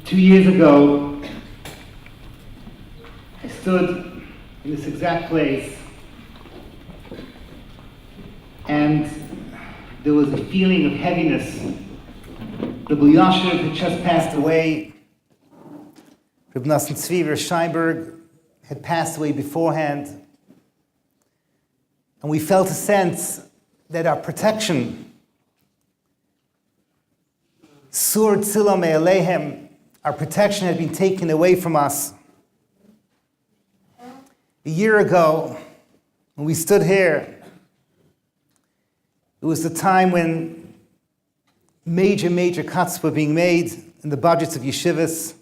2 years ago, I stood in this exact place, and there was a feeling of heaviness. The Yashiv had just passed away. Rabbi Nissel Scheinberg had passed away beforehand. And we felt a sense that our protection, Sur Tzila Me'alehem, our protection had been taken away from us. A year ago, when we stood here, it was the time when major cuts were being made in the budgets of yeshivas.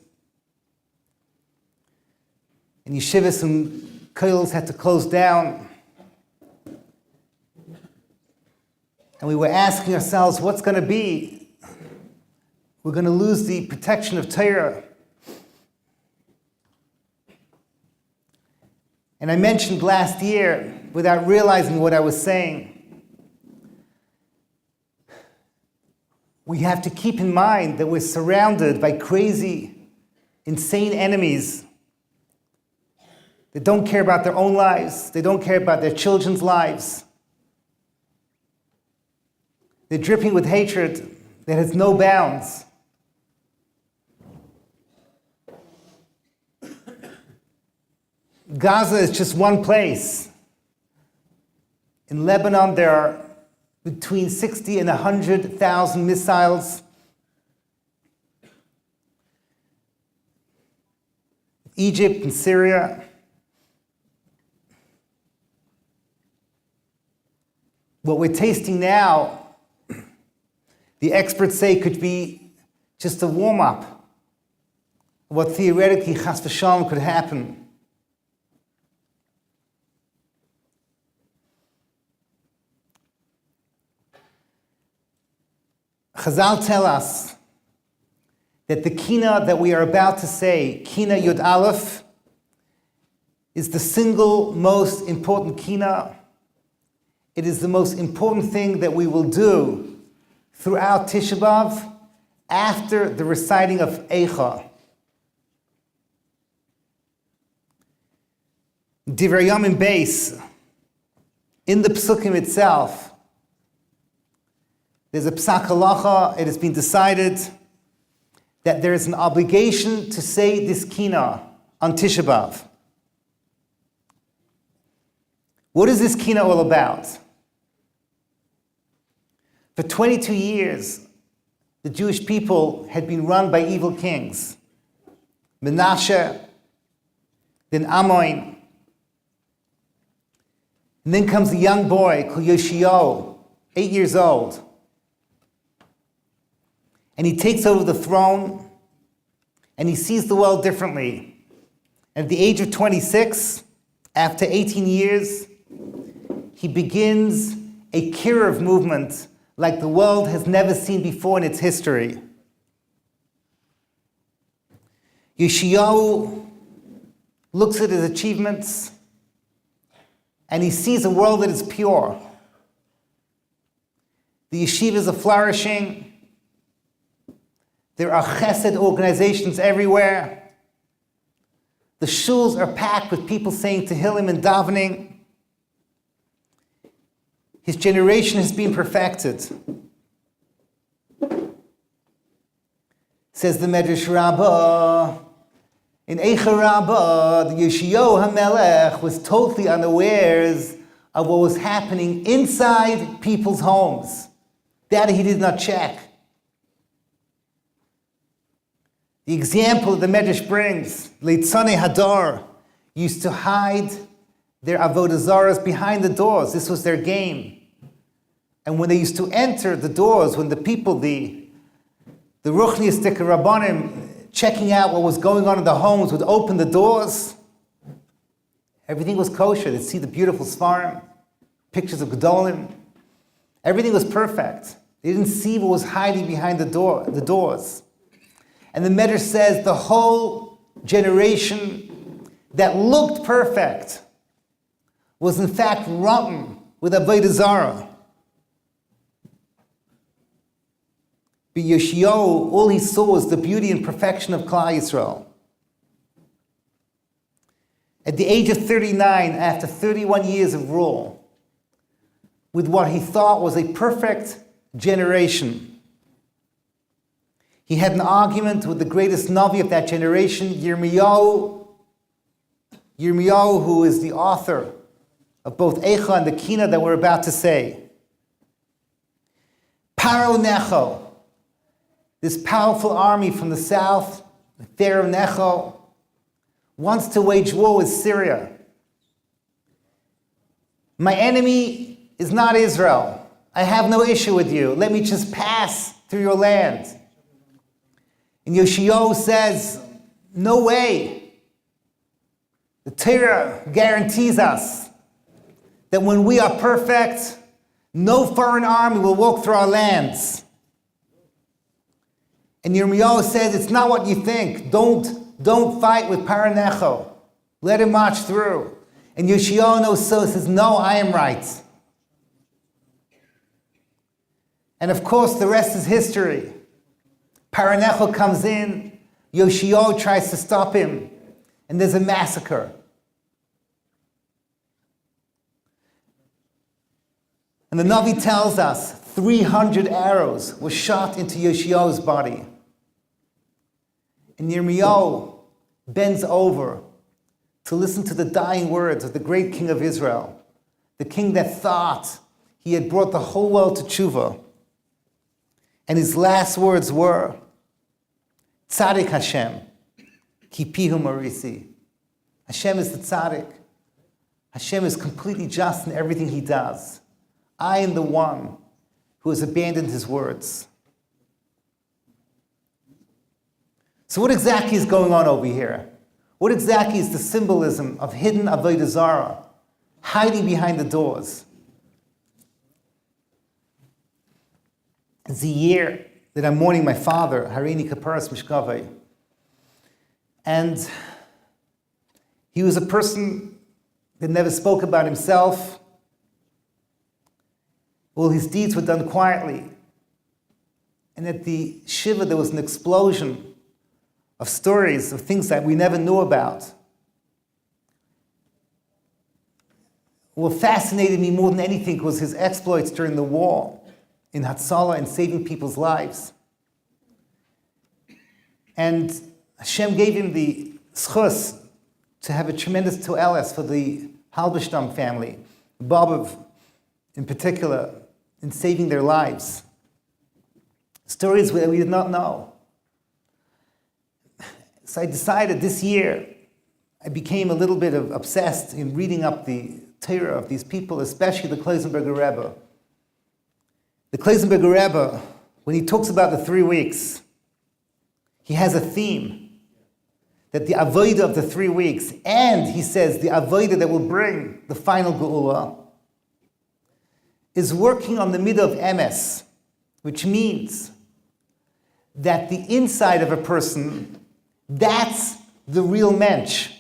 And yeshivas and kollels had to close down. And we were asking ourselves, what's going to be? We're going to lose the protection of Torah. And I mentioned last year, without realizing what I was saying, we have to keep in mind that we're surrounded by crazy, insane enemies that don't care about their own lives. They don't care about their children's lives. They're dripping with hatred that has no bounds. Gaza is just one place. In Lebanon, there are between 60 and 100,000 missiles. Egypt and Syria. What we're tasting now, the experts say, could be just a warm-up of what theoretically, chas v'shalom, could happen. Chazal tell us that the kina that we are about to say, kina Yud Aleph, is the single most important kina. It is the most important thing that we will do throughout Tisha B'Av after the reciting of Eicha. Divrei Yomim Beis, in the Psukim itself, there's a psak halacha. It has been decided that there is an obligation to say this kina on Tisha B'Av. What is this kina all about? For 22 years, the Jewish people had been run by evil kings. Menachem, then Ammon. And then comes a young boy called Yoshiyahu, 8 years old. And he takes over the throne, and he sees the world differently. And at the age of 26, after 18 years, he begins a kiruv movement like the world has never seen before in its history. Yoshiyahu looks at his achievements, and he sees a world that is pure. The yeshivas are flourishing. There are chesed organizations everywhere. The shuls are packed with people saying Tehillim and davening. His generation has been perfected. Says the Medrash Rabbah, in Eicha Rabbah, the Yoshiyahu HaMelech was totally unawares of what was happening inside people's homes. That he did not check. The example the Medrash brings, Leitzanei Hadar used to hide their avodah zaras behind the doors. This was their game. And when they used to enter the doors, when the people, the Ruchniistic Rabbanim, checking out what was going on in the homes, would open the doors, everything was kosher. They'd see the beautiful Sfarim, pictures of Gedolim. Everything was perfect. They didn't see what was hiding behind the doors. And the Medrash says the whole generation that looked perfect was in fact rotten with avodah zarah. But Yoshiyahu, all he saw was the beauty and perfection of Klal Yisrael. At the age of 39, after 31 years of rule, with what he thought was a perfect generation, he had an argument with the greatest Navi of that generation, Yirmiyahu, who is the author of both Eicha and the Kina that we're about to say. Paro Necho, this powerful army from the south, the Pharaoh Necho, wants to wage war with Syria. My enemy is not Israel. I have no issue with you. Let me just pass through your land. And Yoshiyahu says, no way. The Torah guarantees us that when we are perfect, no foreign army will walk through our lands. And Yirmiyahu says, it's not what you think. Don't fight with Paranecho. Let him march through. And Yoshiyahu says, no, I am right. And of course, the rest is history. Paranecho comes in, Yoshiyahu tries to stop him, and there's a massacre. And the Navi tells us 300 arrows were shot into Yoshiyahu's body. And Yirmiyahu bends over to listen to the dying words of the great king of Israel, the king that thought he had brought the whole world to tshuva. And his last words were, Tzadik Hashem, ki pihu marisi. Hashem is the tzaddik. Hashem is completely just in everything he does. I am the one who has abandoned his words. So what exactly is going on over here? What exactly is the symbolism of hidden Avodah Zarah, hiding behind the doors? It's the year that I'm mourning my father, Harini Kaparas Mishkavei. And he was a person that never spoke about himself. All his deeds were done quietly. And at the Shiva, there was an explosion of stories, of things that we never knew about. What fascinated me more than anything was his exploits during the war in Hatzalah and saving people's lives. And Hashem gave him the schus to have a tremendous to'eles for the Halberstam family, Bob in particular, in saving their lives. Stories that we did not know. So I decided this year, I became a little bit obsessed in reading up the Torah of these people, especially the Kloisenberger Rebbe. The Kloisenberger Rebbe, when he talks about the 3 weeks, he has a theme, that the avodah of the 3 weeks, and he says the avodah that will bring the final geula, is working on the midah of emes, which means that the inside of a person, that's the real mensch.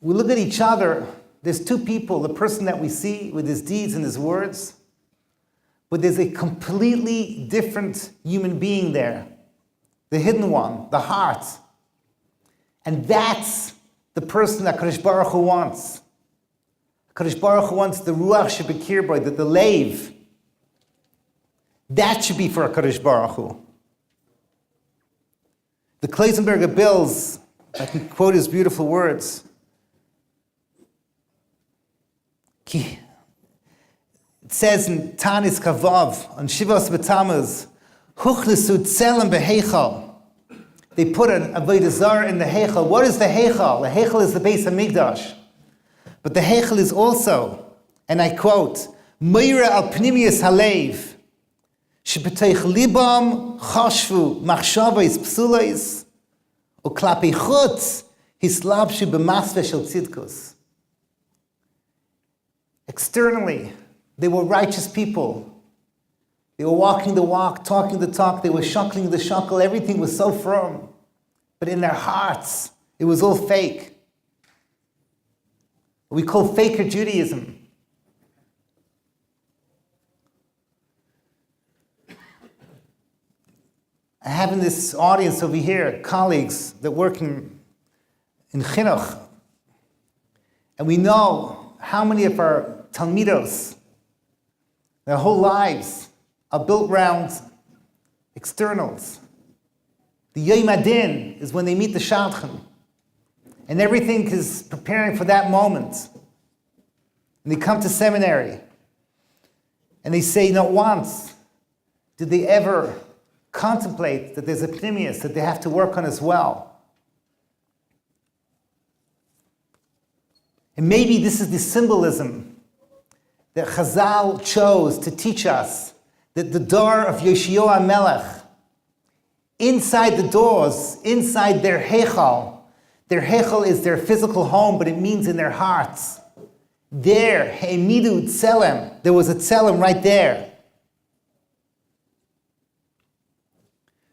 We look at each other, there's two people, the person that we see with his deeds and his words, but there's a completely different human being there, the hidden one, the heart. And that's the person that Kadosh Baruch Hu wants. Kadosh Baruch Hu wants the ruach shebekir boy, the leiv. That should be for Kadosh Baruch Hu. The Kloisenberger Bills, I can quote his beautiful words. It says in Tanis Kavav, on Shivas B'Tamuz, Huchlesu tzelem beheichal. They put an Avodah Zarah in the heichal. What is the heichal? The heichal is the base of Migdash. But the heichal is also, and I quote, Meira al pnimius halev, shebetoich libam chashvu machshavos psulos, uklapi chutz hislabshu b'masveh shel tzidkus. Externally, they were righteous people. They were walking the walk, talking the talk, they were shuckling the shuckle, everything was so firm. But in their hearts, it was all fake. What we call faker Judaism. I have in this audience over here colleagues that work in chinuch, and we know how many of our talmidos, their whole lives are built around externals. The Yom Adin is when they meet the Shadchan, and everything is preparing for that moment. And they come to seminary, and they say not once did they ever contemplate that there's a pnimius that they have to work on as well. And maybe this is the symbolism that Chazal chose to teach us, that the door of Yoshiyahu Melech, inside the doors, inside their heichal is their physical home, but it means in their hearts. There, Heimidu Tselem, there was a Tselem right there.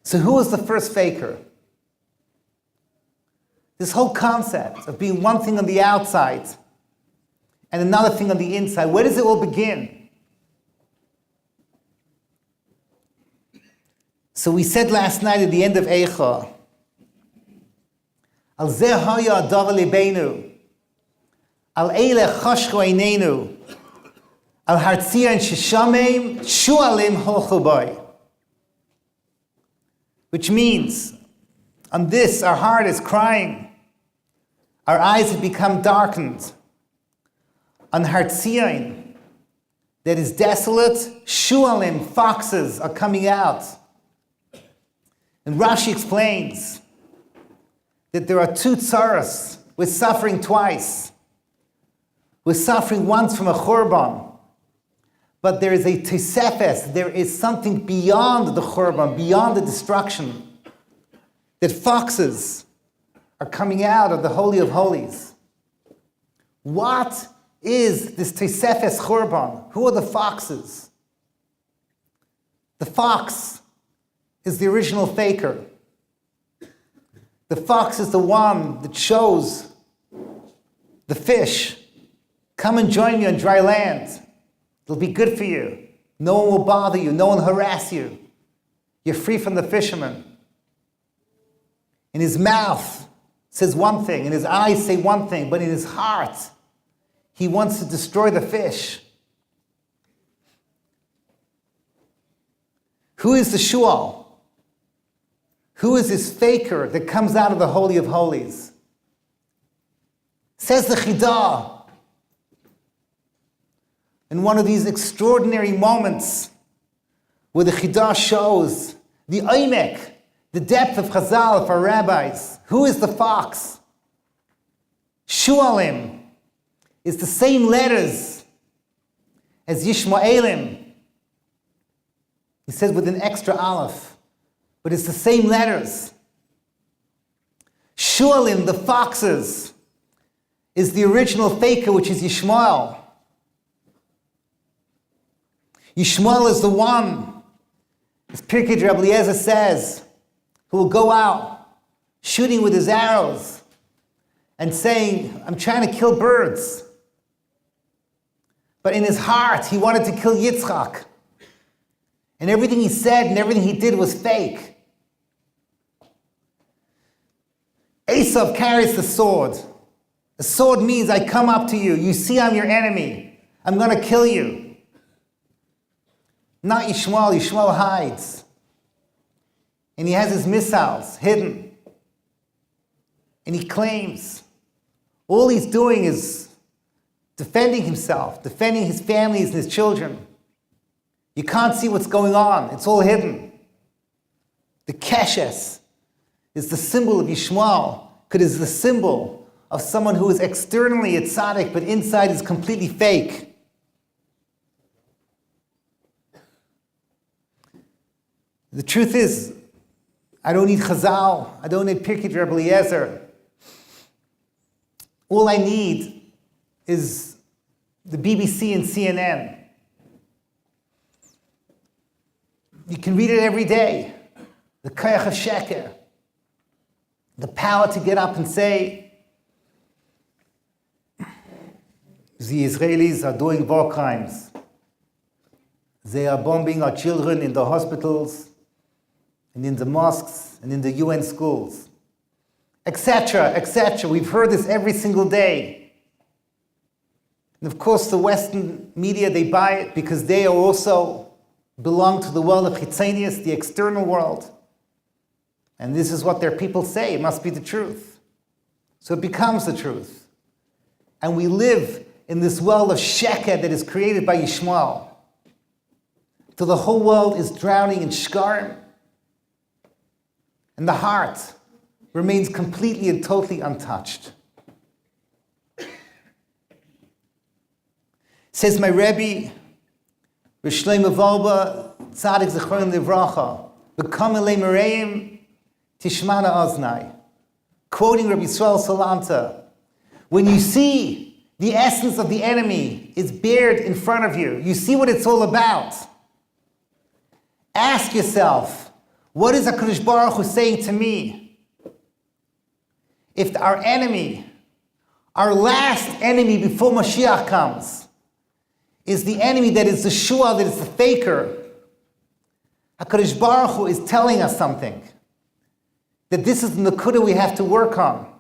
So who was the first faker? This whole concept of being one thing on the outside and another thing on the inside, where does it all begin? So we said last night at the end of Eicha, Al zeh haya adav libeinu, Al eile chashchu einenu, Al hartzion sheshameim shualim holchu bai. Which means, on this our heart is crying, our eyes have become darkened. On hartzion that is desolate, shualim, foxes, are coming out. And Rashi explains that there are two tsaras. We're suffering twice. We're suffering once from a churban, but there is a tesefes, there is something beyond the churban, beyond the destruction, that foxes are coming out of the Holy of Holies. What is this tesefes churban? Who are the foxes? The fox is the original faker. The fox is the one that shows the fish, come and join me on dry land. It'll be good for you. No one will bother you. No one will harass you. You're free from the fisherman. In his mouth says one thing, in his eyes say one thing, but in his heart, he wants to destroy the fish. Who is the shual? Who is this faker that comes out of the Holy of Holies? Says the Chidah, in one of these extraordinary moments where the Chidah shows the Oimek, the depth of Chazal, of our rabbis. Who is the fox? Shualim is the same letters as Yishmaelim. He says with an extra aleph, but it's the same letters. Shualim, the foxes, is the original faker, which is Yishmael. Yishmael is the one, as Pirkei Rabbi Eliezer says, who will go out shooting with his arrows and saying, I'm trying to kill birds. But in his heart, he wanted to kill Yitzchak. And everything he said and everything he did was fake. Esav carries the sword. The sword means I come up to you. You see I'm your enemy. I'm going to kill you. Not Yishmael. Yishmael hides. And he has his missiles hidden. And he claims. All he's doing is defending himself, defending his families and his children. You can't see what's going on. It's all hidden. The keshes is the symbol of Yishmael, because it's the symbol of someone who is externally a tzaddik, but inside is completely fake. The truth is, I don't need Chazal. I don't need Pirkei Rabbi Eliezer. All I need is the BBC and CNN. You can read it every day. The Koyach of Sheker. The power to get up and say, the Israelis are doing war crimes. They are bombing our children in the hospitals. and in the mosques and in the UN schools, etc., etc. We've heard this every single day. And of course, the Western media, they buy it because they also belong to the world of Chitzenius, the external world. And this is what their people say. It must be the truth. So it becomes the truth. And we live in this world of Sheker that is created by Yishmael. Till the whole world is drowning in Shkarim. And the heart remains completely and totally untouched. Says my Rabbi, Rishleim Avolba, Tzadik Zechron Livracha, V'kam elei mereim, Tishmana Oznai. Quoting Rabbi Yisrael Salanta, when you see the essence of the enemy is bared in front of you, you see what it's all about. Ask yourself, what is HaKadosh Baruch Hu saying to me? If our enemy, our last enemy before Mashiach comes, is the enemy that is the shua, that is the faker, HaKadosh Baruch Hu is telling us something. That this is the nakuda we have to work on.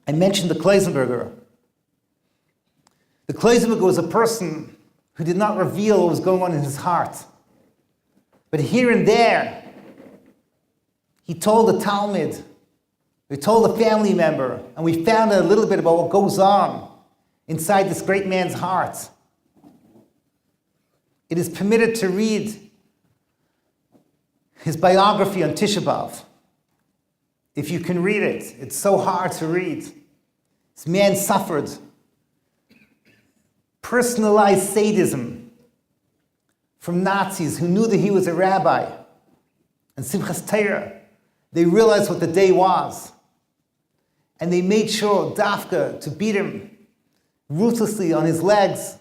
I mentioned the Kleisenberger. The Kleisenberger was a person who did not reveal what was going on in his heart. But here and there, he told a Talmud, he told a family member, and we found out a little bit about what goes on inside this great man's heart. It is permitted to read his biography on Tisha B'Av. If you can read it, it's so hard to read. This man suffered personalized sadism from Nazis who knew that he was a rabbi. And Simchas Torah, they realized what the day was. And they made sure, Dafka, to beat him ruthlessly on his legs.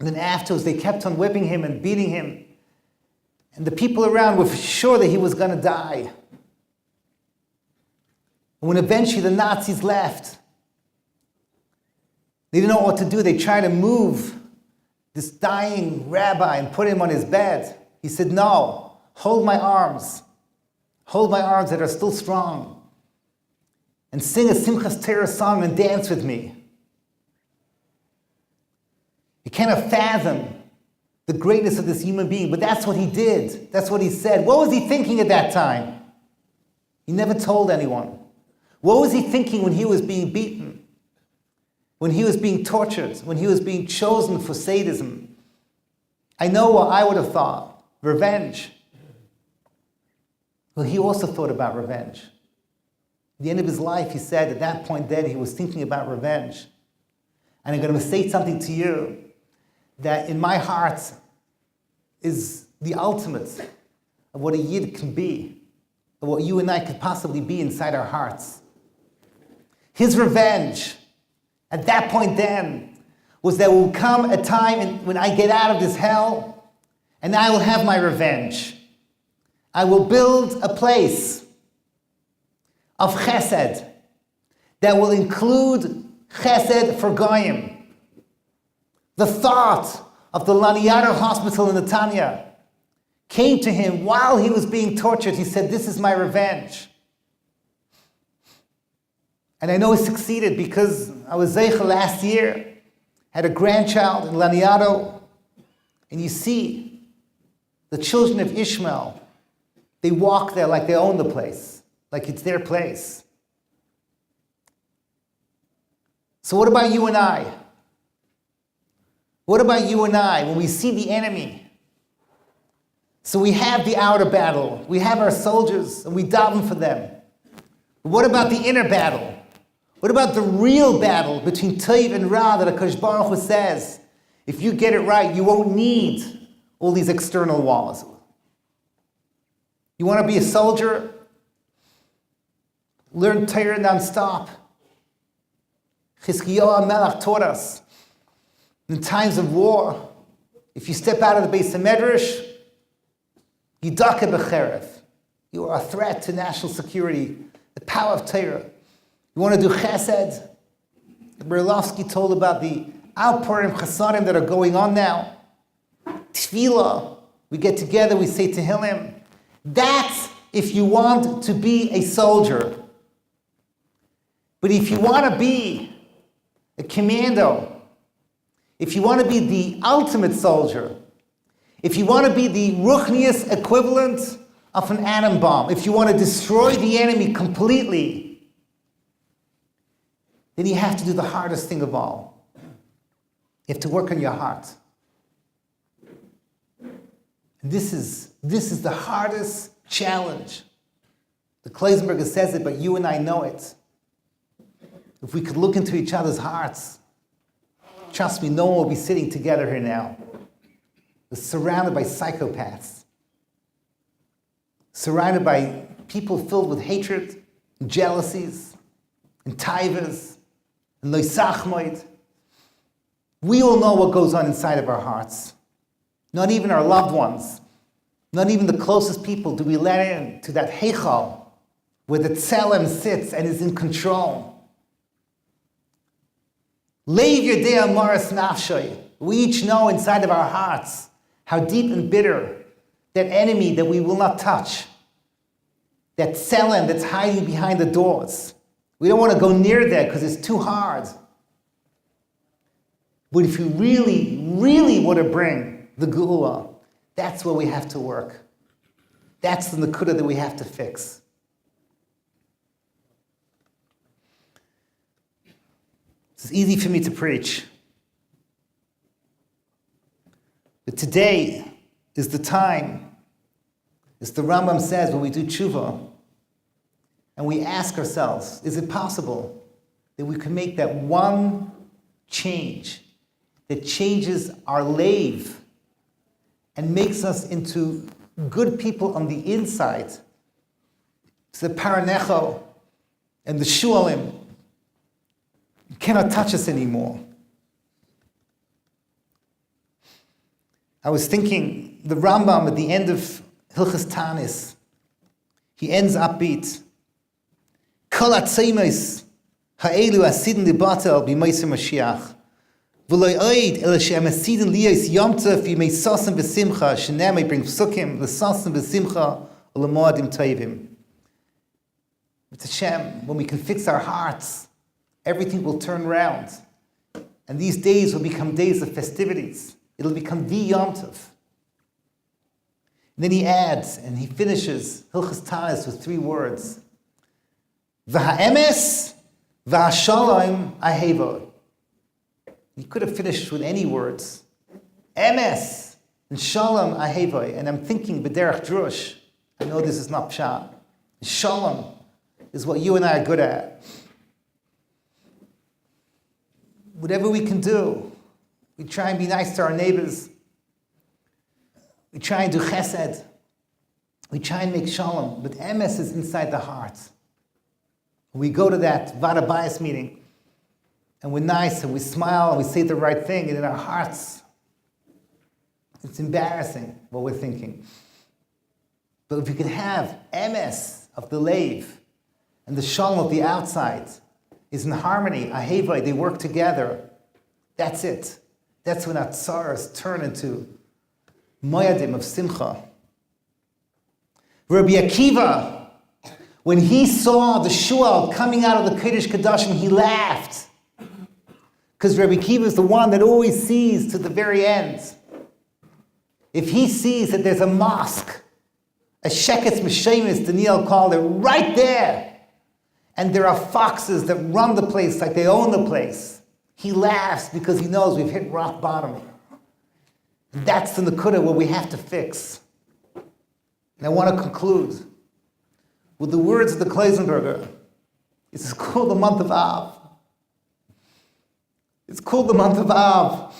And then afterwards, they kept on whipping him and beating him. And the people around were sure that he was going to die. And when eventually the Nazis left, they didn't know what to do. They tried to move this dying rabbi and put him on his bed. He said, no, hold my arms. Hold my arms that are still strong. And sing a Simchas Torah song and dance with me. You cannot fathom the greatness of this human being, but that's what he did. That's what he said. What was he thinking at that time? He never told anyone. What was he thinking when he was being beaten? When he was being tortured? When he was being chosen for sadism? I know what I would have thought. Revenge. Well, he also thought about revenge. At the end of his life, he said at that point then he was thinking about revenge. And I'm going to say something to you that in my heart is the ultimate of what a Yid can be, of what you and I could possibly be inside our hearts. His revenge, at that point then, was there will come a time when I get out of this hell, and I will have my revenge. I will build a place of chesed that will include chesed for goyim. The thought of the Laniado Hospital in Netanya came to him while he was being tortured. He said, this is my revenge. And I know he succeeded because I was Zeicha last year, had a grandchild in Laniado, and you see the children of Ishmael, they walk there like they own the place, like it's their place. So what about you and I? What about you and I when we see the enemy? So we have the outer battle, we have our soldiers, and we daven for them. But what about the inner battle? What about the real battle between Tov and Ra that HaKadosh Baruch Hu says, if you get it right, you won't need all these external walls. You want to be a soldier? Learn Torah non-stop. Chizkiyahu HaMelech taught us, in times of war, if you step out of the Beis HaMedrash, Yidaka b'cherev. You are a threat to national security, the power of Torah. You want to do chesed? Berlovsky told about the outpouring chasadim that are going on now. Tefillah, We get together, we say Tehillim. That's if you want to be a soldier. But if you want to be a commando, if you want to be the ultimate soldier, if you want to be the ruchnius equivalent of an atom bomb, if you want to destroy the enemy completely, then you have to do the hardest thing of all. You have to work on your heart. And this is the hardest challenge. The Kleisberger says it, but you and I know it. If we could look into each other's hearts, trust me, no one will be sitting together here now. We're surrounded by psychopaths, surrounded by people filled with hatred, and jealousies, and taivas, and loisachmoid. We all know what goes on inside of our hearts. Not even our loved ones, not even the closest people do we let in to that heichal where the tzelem sits and is in control. Leiv yodea maras nafshay. We each know inside of our hearts how deep and bitter that enemy that we will not touch, that tzelem that's hiding behind the doors. We don't want to go near there because it's too hard. But if you really, really want to bring the geula, that's where we have to work. That's the nakuda that we have to fix. It's easy for me to preach. But today is the time, as the Rambam says, when we do tshuva, and we ask ourselves, is it possible that we can make that one change that changes our lave and makes us into good people on the inside? It's the paranecho and the shualim. You cannot touch us anymore. I was thinking, the Rambam at the end of Hilchas Tanis, he ends upbeat. Kol hatzeimus ha'elu asidin libatel b'mosei Mashiach. V'lo oid el she'em asidin liyos yom tov yimei sasim v'simcha she'nemei bring psukim l'sasim v'simcha u'lemoadim tovim. With Hashem, when we can fix our hearts, everything will turn around. And these days will become days of festivities. It'll become the Yom Tov. And then he adds, and he finishes Hilchas Tanis with 3 words. V'ha'emes v'ha'shalom aheva. He could have finished with any words. Emes and shalom aheva. And I'm thinking, b'derech drush. I know this is not pshat. Shalom is what you and I are good at. Whatever we can do, we try and be nice to our neighbors. We try and do chesed. We try and make shalom. But emes is inside the heart. We go to that Vada Bayis meeting, and we're nice, and we smile, and we say the right thing, and in our hearts, it's embarrassing what we're thinking. But if we could have emes of the lave, and the shalom of the outside, is in harmony, aheva, they work together, that's it. That's when our tzaras turn into moyadim of simcha. Rabbi Akiva, when he saw the shual coming out of the Kodesh Kodashim, he laughed. Because Rabbi Akiva is the one that always sees to the very end. If he sees that there's a mosque, a sheketz m'shemis, Daniel called it, right there, and there are foxes that run the place like they own the place, he laughs because he knows we've hit rock bottom. That's the nakuda where we have to fix. And I want to conclude with the words of the Kleisenberger. It's called the month of Av. It's called the month of Av.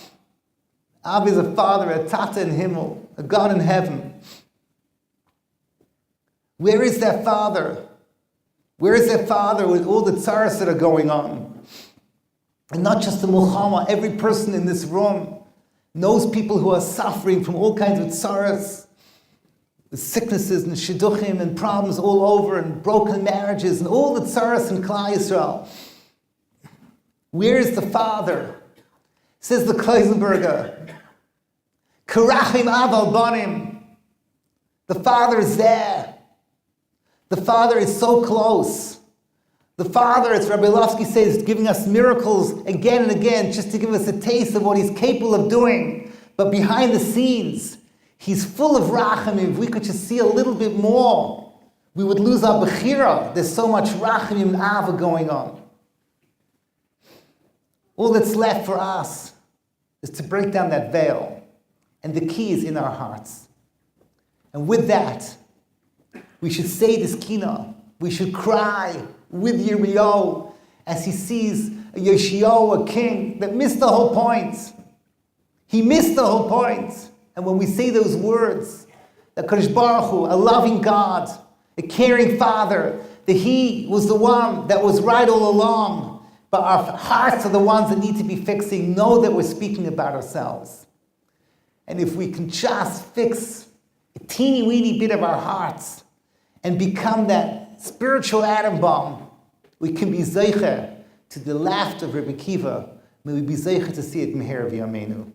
Av is a father, a tata in Himmel, a God in heaven. Where is that father? Where is that father with all the tzaras that are going on? And not just the Muhammad, every person in this room knows people who are suffering from all kinds of tzaras, with sicknesses and shidduchim and problems all over and broken marriages and all the tzaras in Klal Yisrael. Where is the father? Says the Kleisenberger, Karachim Av al Banim, The Father is there. The Father is so close. The Father, as Rabbi Lofsky says, is giving us miracles again and again just to give us a taste of what He's capable of doing. But behind the scenes, He's full of rachamim. If we could just see a little bit more, we would lose our bechira. There's so much rachamim and ava going on. All that's left for us is to break down that veil. And the key is in our hearts. And with that, we should say this kina. We should cry with Yirmiyahu as he sees a Yoshiyahu, a king, that missed the whole point. He missed the whole point. And when we say those words, that Kadosh Baruch Hu, a loving God, a caring Father, that He was the one that was right all along, but our hearts are the ones that need to be fixing, know that we're speaking about ourselves. And if we can just fix a teeny weeny bit of our hearts and become that spiritual atom bomb, we can be zeicher to the laughter of Rabbi Kiva. May we be zeicher to see it meher v'yameinu.